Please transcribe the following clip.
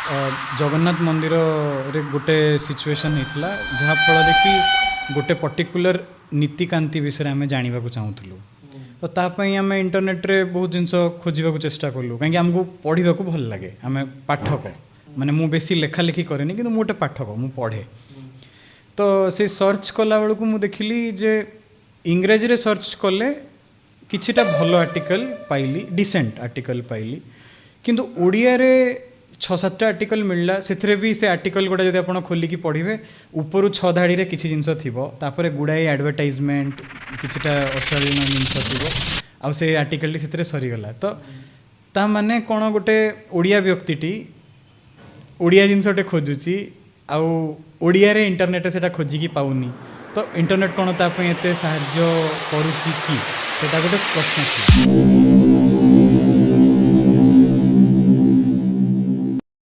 जगन्नाथ मंदिर रे गोटे सिचुएशन होता जहाँफल कि गोटे पर्टिकुलर नीतिकांति विषय आम जानवा चाहूँ तो तापाई आम इंटरनेट रे बहुत जिन खोजा चेष्टा कलु कहीं आमको पढ़ा भल लगे आम पाठक माने मु बेसी लेखा लेखी करेनि कि गोटे पाठक मु पढ़े तो से सर्च कला बेलू मु देखिली जे इंग्रेजी रे सर्च कले किछिटा भल आर्टिकल पाइली डिसेंट आर्टिकल पाइली किंतु ओडिया रे 6-7 आर्टिकल मिलला से भी से आर्टिकल गुड़ा जब आप खोलिकी पढ़े उपरू 6 धाड़ी रे किसी जिनस थी गुड़ाए एडवर्टाइजमेंट किछिटा अशालीन जिनस थी आउ से आर्टिकल से सरीगला तो ता माने कौन गोटे ओडिया व्यक्तिटी ओडिया जिनसटे खोजुची आउ ओडिया रे इंटरनेट से खोजिकी पाउनी तो इंटरनेट कौन ताप एते साहाय्य करुची कि सेटा गोटे प्रश्न थी।